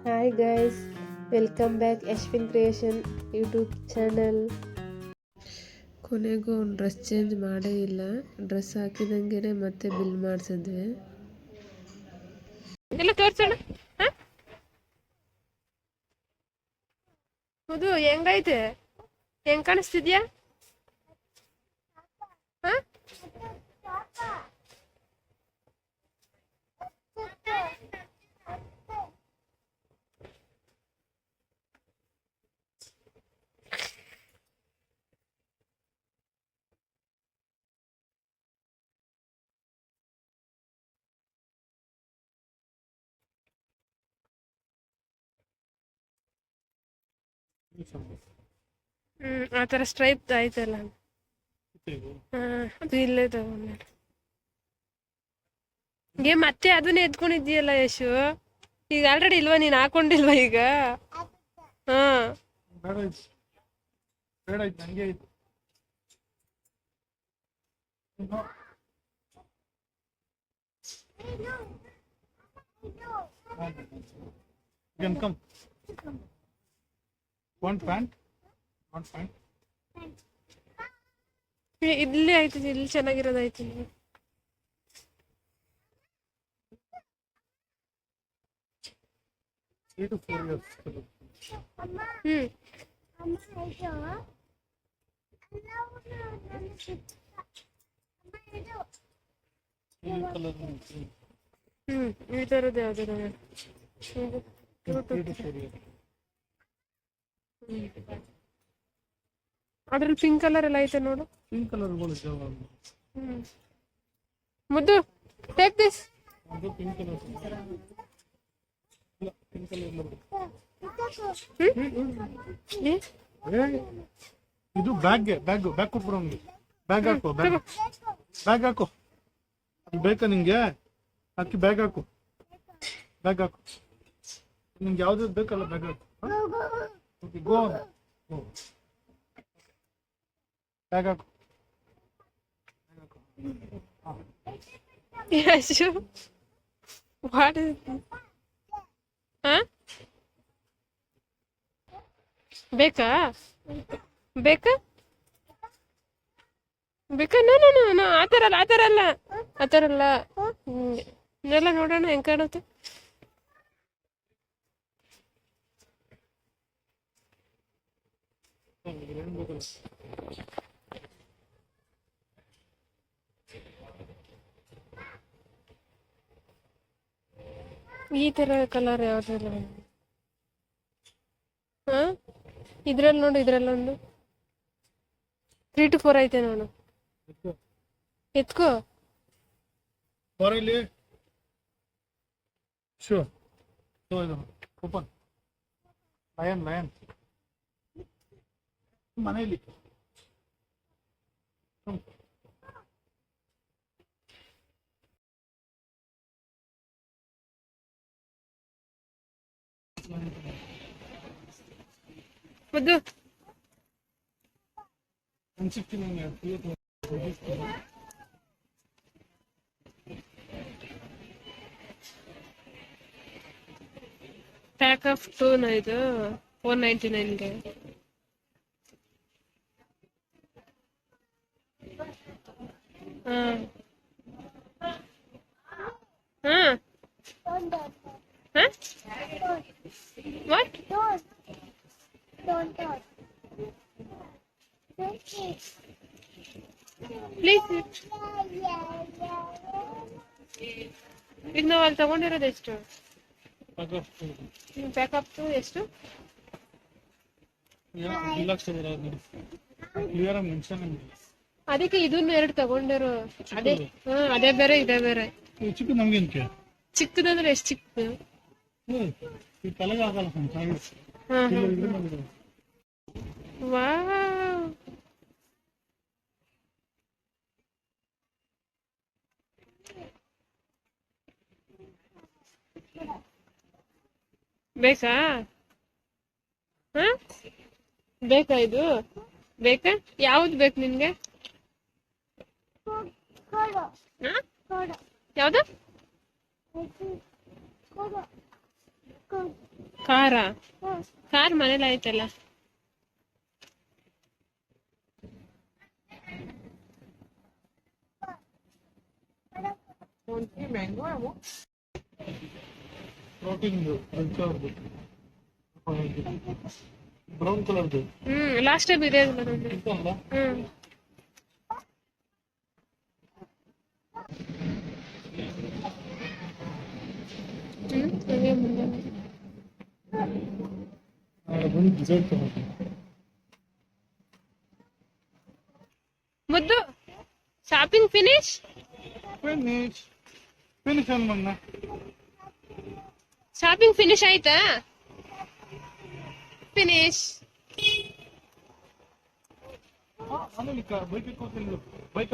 Hi guys, welcome back Yashwin creation YouTube channel. ಕೊನೆಗೂ ಅವ್ನು dress change ಮಾಡೇ ಇಲ್ಲ. ಡ್ರೆಸ್ ಹಾಕಿದಂಗೆ ಮತ್ತೆ ಬಿಲ್ ಮಾಡಿಸಿದ್ವಿ. ಎಲ್ಲ ತೋರ್ಸೋಣ. ಹೌದು, ಹೆಂಗೈತೆ? ಹೆಂಗ್ ಕಾಣಿಸ್ತಿದ್ಯಾ? ಆ ಥರ ಸ್ಟ್ರೈಪ್ ಆಯ್ತಲ್ಲ, ಅದು ಇಲ್ಲೇ ತಗೊಂಡೆ. ಮತ್ತೆ ಅದನ್ನೇ ಎತ್ಕೊಂಡಿದ್ದೀಯಲ್ಲ ಯಶು. ಈಗ ಆಲ್ರೆಡಿ ಇಲ್ವಾ, ನೀನು ಹಾಕೊಂಡಿಲ್ವಾ ಈಗ? ಹಾ, come. One pant. ಇಲ್ಲೇ ಆಯ್ತದೆ, ಇಲ್ಲಿ ಚೆನ್ನಾಗಿರೋದಾಯ್ತು. 3 to 4 years. ಈ ಥರದ್ದು ಯಾವ್ದು? ಅದ್ರಲ್ಲಿ ಪಿಂಕ್ ಕಲರ್ ಎಲ್ಲ ಐತೆ ನೋಡು. Pink color ಮುದ್ದು, ಟೇಕ್ ದಿಸ್. pink color. ಇದು ಬ್ಯಾಗ್ ಕೊಟ್ಬಿಡು ಅವ್ನಿಗೆ. ಬ್ಯಾಗ್ ಹಾಕು. ಅದು ಬೇಕಾ ನಿಂಗೆ? ಹಾಕಿ ಬ್ಯಾಗ್ ಹಾಕು. ನಿಂಗೆ ಯಾವ್ದು ಬೇಕಲ್ಲ ಬ್ಯಾಗ್ ಹಾಕು. ಗೋ ಬ್ಯಾಗ್ ಹಾಕು. ಯಶು, ವಾಟ್ ಇಸ್ ಬೇಕಾ? ನೋ, ಆ ಥರ ಅಲ್ಲ. ಇನ್ನೆಲ್ಲ ನೋಡೋಣ ಹೆಂಗ್ ಕಾಣುತ್ತೆ. ಈ ತರ ಕಲರ್ ಯಾವ್ದಿಲ್ಲ. ಇದ್ರಲ್ಲಿ ನೋಡು, ಇದ್ರಲ್ಲೊಂದು 3 to 4 ಐತೆ ನೋಡು. ಎತ್ಕೋ. ಹೊರಲಿ ಶೋ ಇದು ಓಪನ್. ಲಯನ್ ಮನೆಯಲ್ಲಿ ಮುದ್ದು, ಪ್ಯಾಕ್ ಆಫ್ 2 ಇದು 499ಗೆ. ವಾಟ್? ಪ್ಲೀಸ್. ಈಗ ನಾವು ಅಲ್ಲಿ ತಗೊಂಡಿರೋದು ಎಷ್ಟು? ಪ್ಯಾಕಪ್ ಎಷ್ಟು? ಅದಕ್ಕೆ ಇದನ್ನ 2 ತಗೊಂಡಿರೋ. ಅದೇ ಬೇರೆ, ಇದೇ ಬೇರೆ. ಚಿಕ್ಕದು ನಮ್ಗೆ ಚಿಕ್ಕದಂದ್ರೆ ಎಷ್ಟು ಚಿಕ್ಕದು? ವಾವ್, ಬೇಕಾ? ಇದು ಬೇಕಾ? ಯಾವ್ದು ಬೇಕು ನಿನ್ಗೆ? ಯಾವ್ದು? ಕಾರ್ ಮನೇಲಿ ಆಯ್ತಲ್ಲ. ಪ್ರೋಟೀನ್ ಬ್ರೌನ್ ಕಲರ್ದು ಲಾಸ್ಟ್ ಟೈಮ್ ಇದೆ ಅಲ್ಲ. ಇತ್ತಲ್ಲ. ಬಂದು ಡಿಸೈಡ್ ತಗೊಂಡು ಮುದ್ದು ಶಾಪಿಂಗ್ ಫಿನಿಶ್. ಫಿನಿಶ್ ಅನ್ನ ಶಾಪಿಂಗ್ ಫಿನಿಶ್ ಆಯ್ತಾ? ಫಿನಿಶ್. ಆಮೇಲೆ ಬೈಕ್ ಬೈಕ್